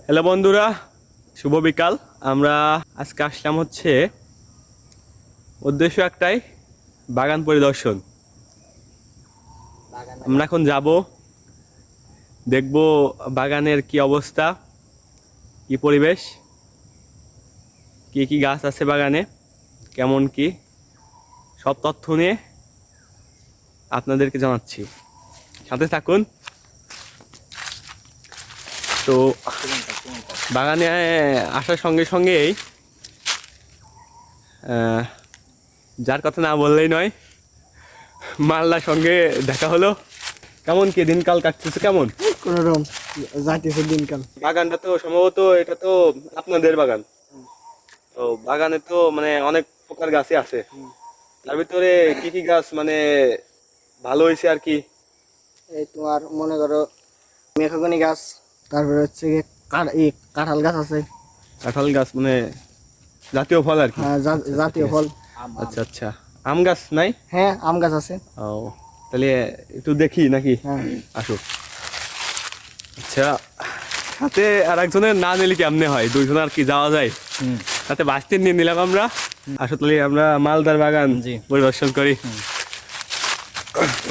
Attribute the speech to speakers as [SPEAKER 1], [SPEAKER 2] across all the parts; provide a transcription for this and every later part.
[SPEAKER 1] Hello বন্ধুরা, শুভ বিকাল। আমরা আজকে আসলাম হচ্ছে উদ্দেশ্য একটাই, বাগান পরিদর্শন। আমরা এখন যাব, দেখব বাগানের কি অবস্থা, কি পরিবেশ, কি কি গাছ আছে বাগানে, কেমন কি সব তথ্য নিয়ে আপনাদেরকে জানাচ্ছি। সাথে থাকুন। তো বাগানে আসার সঙ্গে সঙ্গেই যার কথা না বললেই নয়, মালদার সঙ্গে দেখা হলো। কেমন কি দিনকাল কাটতেছে, কেমন
[SPEAKER 2] কোন রকম যাইতেছে দিনকাল।
[SPEAKER 1] বাগানটা তো সম্ভবত এটা তো আপনাদের বাগান। তো বাগানে তো মানে অনেক প্রকার গাছই আছে, তার ভিতরে কি কি গাছ মানে ভালো হয়েছে আর কি?
[SPEAKER 2] এই তোমার মনে করো মেঘগনি গাছ, তারপরে হচ্ছে গিয়ে কাঁঠাল গাছ আছে।
[SPEAKER 1] কাঁঠাল গাছ মানে জাতীয় ফল আর কি?
[SPEAKER 2] হ্যাঁ, জাতীয় ফল।
[SPEAKER 1] আচ্ছা আচ্ছা, আম গাছ নাই?
[SPEAKER 2] হ্যাঁ, আম গাছ আছে।
[SPEAKER 1] ও, তাহলে একটু দেখি নাকি?
[SPEAKER 2] হ্যাঁ,
[SPEAKER 1] আসো। আচ্ছা, সাথে আর একজনের না নিলে কেমনে হয়, দুইজন আর কি যাওয়া যায়। সাথে বাসতে নিয়ে নিলাম আমরা। আসলে আমরা মালদার বাগান পরিদর্শন করি।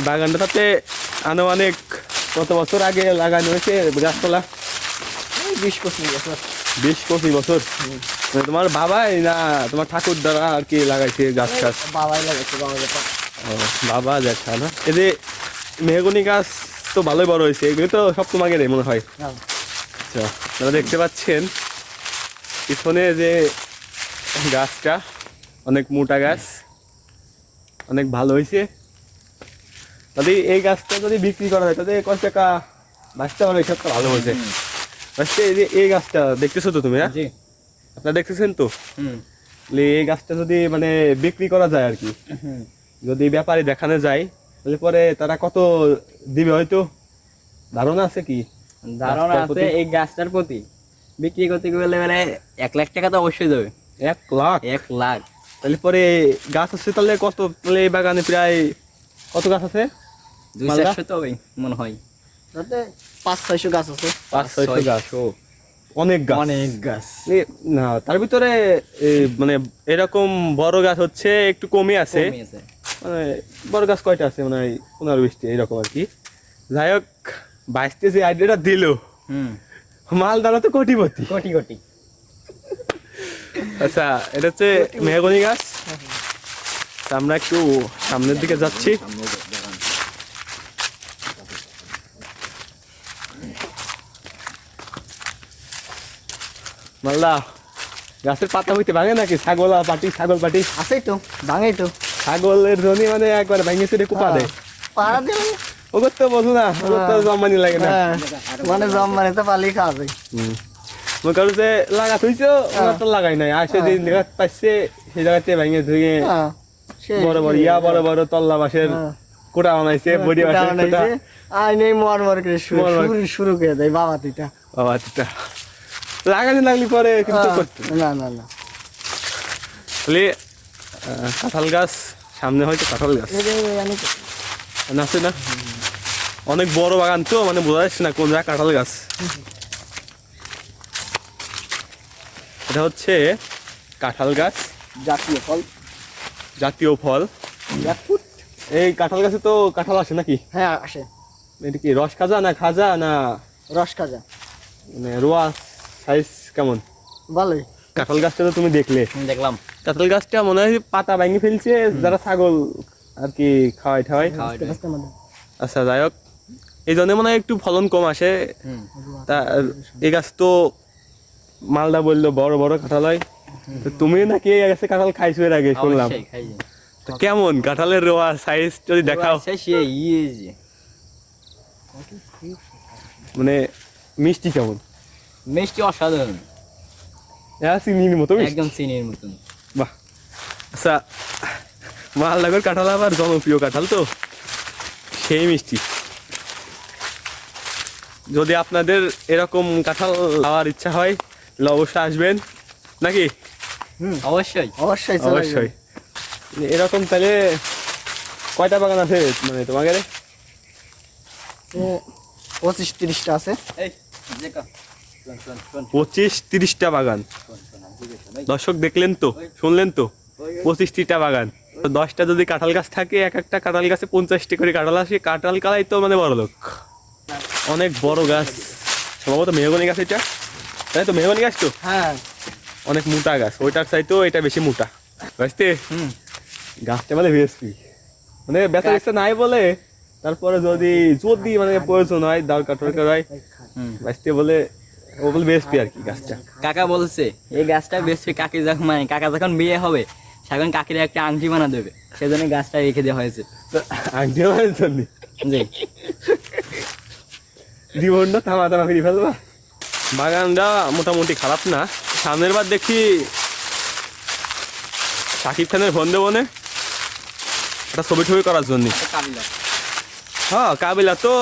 [SPEAKER 1] বাগানটা তাতে আনুমানিক কত বছর আগে লাগানো হয়েছে গাছপালা?
[SPEAKER 2] 20-25 বছর।
[SPEAKER 1] 20-25 বছর। মানে তোমার বাবাই না তোমার ঠাকুর দ্বারা আর কি লাগাইছে গাছ গাছ?
[SPEAKER 2] বাবাই লাগাইছে, বাবা যেটা।
[SPEAKER 1] ও, বাবা দেখা না। এই যে মেহগনি গাছ তো ভালোই বড় হয়েছে, এগুলো তো সব তোমাকে মনে হয়। আচ্ছা, আপনারা দেখতে পাচ্ছেন পিছনে যে গাছটা, অনেক মোটা গাছ, অনেক ভালো হয়েছে। যদি এই গাছটা যদি বিক্রি করা হয় তাহলে কত টাকা বাঁচতে পারবে, সবটা ভালো হয়েছে। বাঁচতে এই যে এই গাছটা দেখতেছো তো তুমি?
[SPEAKER 2] জি,
[SPEAKER 1] আপনারা দেখতেছেন তো? এই গাছটা যদি মানে বিক্রি করা যায় আর কি, যদি ব্যাপারী দেখানো যায় তাহলে পরে তারা কত দিবে হয়তো ধারণা আছে কি?
[SPEAKER 3] ধারণা আছে এই গাছটার প্রতি বিক্রি করতে গেলে মানে 1 লাখ টাকা তো অবশ্যই দেবে।
[SPEAKER 1] 1 লাখ?
[SPEAKER 3] 1 লাখ।
[SPEAKER 1] তাহলে পরে গাছ আছে তাহলে কত? তাহলে এই বাগানে প্রায় কত গাছ আছে?
[SPEAKER 3] 200-400 তো হবে মনে হয়।
[SPEAKER 2] তাতে 500-600 গাছ আছে।
[SPEAKER 1] 500-600 গাছ। ও, অনেক গাছ।
[SPEAKER 3] অনেক গাছ।
[SPEAKER 1] না, তার ভিতরে মানে এরকম বড় গাছ হচ্ছে একটু কমই আছে। মানে বড় গাছ কয়টা আছে? মানে 15-20টি এরকম আর কি। যাই হোক, বাইশতে যে আইডিয়াটা দিল, মালদারা তো কোটিপতি।
[SPEAKER 3] কোটি কোটি।
[SPEAKER 1] আচ্ছা, এটা হচ্ছে মেহগনি গাছ। তা আমরা একটু সামনের দিকে যাচ্ছি। মালদা গাছের পাতা হইতে ভাঙে নাকি? ছাগল পাটি
[SPEAKER 2] আছেই তো, ভাঙেই তো।
[SPEAKER 1] ছাগলের জন্য মানে একবার ভাঙে সেটা কুপা দেয়।
[SPEAKER 2] পাড়া দিলে
[SPEAKER 1] ওগর তো বোঝো না, ওগর তো জম্মানি লাগে না।
[SPEAKER 2] মানে জম্মানে তো পালি খাওয়া যায়।
[SPEAKER 1] মনে করো যে লাগা থইছো, ওরা তো লাগাই নাই, আসে যে জায়গা পাইছে সেই জায়গাতে ভাঙে ধুয়ে বড় বড় বড় বড় তল্লা বাঁশের কোটা বানাইছে, বড়ি বাঁশের কোটা।
[SPEAKER 2] আইনে মর করে শুরু করে দেয় বাবা তিটা।
[SPEAKER 1] বাবা তিতা লাগাতে লাগলি পরে কিন্তু করতে
[SPEAKER 2] না না না।
[SPEAKER 1] তাহলে কাঁঠাল গাছ সামনে, হয়তো কাঁঠাল গাছ আছে না? অনেক বড় বাগান তো, মানে বোঝা যাচ্ছে না কোন জায়গায় কাঁঠাল গাছ। এটা হচ্ছে কাঁঠাল গাছ,
[SPEAKER 2] জাতীয় ফল।
[SPEAKER 1] জাতীয় ফল। এই কাঁঠাল গাছে তো কাঁঠাল আসে নাকি?
[SPEAKER 2] হ্যাঁ, আসে।
[SPEAKER 1] এটা কি রস খাজা না খাজা না
[SPEAKER 2] রস খাজা?
[SPEAKER 1] মানে রোয়া সাইজ কেমন?
[SPEAKER 2] ভালোই।
[SPEAKER 1] কাঁঠাল গাছটা তো তুমি দেখলে?
[SPEAKER 3] দেখলাম।
[SPEAKER 1] কাঁঠাল গাছটা মনে হয় পাতা ভেঙে ফেলছে যারা ছাগল আর কি খাওয়াই ঠাওয়াই। আচ্ছা, যাই হোক, এই জন্য মনে হয় একটু ফলন কম আসে। তা এই গাছ তো মালদা বললো বড় বড় কাঁঠাল হয়। তো তুমি নাকি এই গাছে কাঁঠাল খাইছো এর আগে শুনলাম? তো কেমন কাঁঠালের রোয়া সাইজ যদি দেখাও? মানে মিষ্টি কেমন?
[SPEAKER 3] মিষ্টি অসাধারণ,
[SPEAKER 1] চিনির মতো মিষ্টি?
[SPEAKER 3] একদম চিনির মতন।
[SPEAKER 1] বাহ। আচ্ছা, মালদার কাঁঠাল আবার জনপ্রিয় কাঁঠাল তো, সেই মিষ্টি। যদি আপনাদের এরকম কাঁঠাল খাওয়ার ইচ্ছা হয় তাহলে অবশ্যই আসবেন নাকি?
[SPEAKER 3] অবশ্যই
[SPEAKER 2] অবশ্যই
[SPEAKER 1] অবশ্যই। এরকম তাহলে কয়টা বাগান আছে মানে তোমাদের?
[SPEAKER 2] 25-30টা আছে।
[SPEAKER 3] এই
[SPEAKER 1] 25-30টা বাগান। দর্শক দেখলেন তো, শুনলেন তো, 25-30টা বাগান। তো 10টা যদি কাঁঠাল গাছ থাকে, এক একটা কাঁঠাল গাছে 50টি করে কাঁঠাল আসে, কাঁঠাল কালাই তো মানে বড় লোক। অনেক বড় গাছ, সম্ভবত মেহগনি গাছ এটা, তাই তো মেহগনি গাছ তো,
[SPEAKER 2] হ্যাঁ
[SPEAKER 1] অনেক মোটা গাছ, ওইটার চাইতেও এটা বেশি মোটা বুঝতে। গাছটা বলে বিএসপি, মানে ব্যথা ইচ্ছা নাই বলে, তারপরে যদি যদি মানে প্রয়োজন হয় দরকার টরকার হয় বাঁচতে বলে, ও বলে বিএসপি আর কি গাছটা।
[SPEAKER 3] কাকা বলছে এই গাছটা বেশি কাকি যখন মানে কাকা যখন বিয়ে হবে সেখন কাকির একটা আংটি বানা দেবে, সেজন্য গাছটা রেখে দেওয়া হয়েছে।
[SPEAKER 1] আংটি আমার জন্য
[SPEAKER 3] জি
[SPEAKER 1] জীবনটা থামা থামা ফিরে ফেলবা। বাগানটা মোটামুটি খারাপ না। সামনের বার দেখি শাকিব খানের বন্ধে বনে একটা ছবি টবি করার জন্য।
[SPEAKER 3] কাবিলা
[SPEAKER 1] হ্যাঁ কাবিলা তো,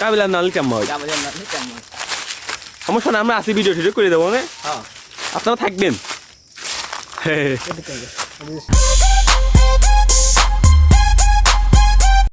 [SPEAKER 1] কাবিলা নাহলে কেমন হয়,
[SPEAKER 3] কাবিলা না কেমন?
[SPEAKER 1] সমস্যা না, আমরা আসি ভিডিও টিডিও করে দেবো,
[SPEAKER 3] হ্যাঁ
[SPEAKER 1] আপনারা থাকবেন।
[SPEAKER 2] এদিকে।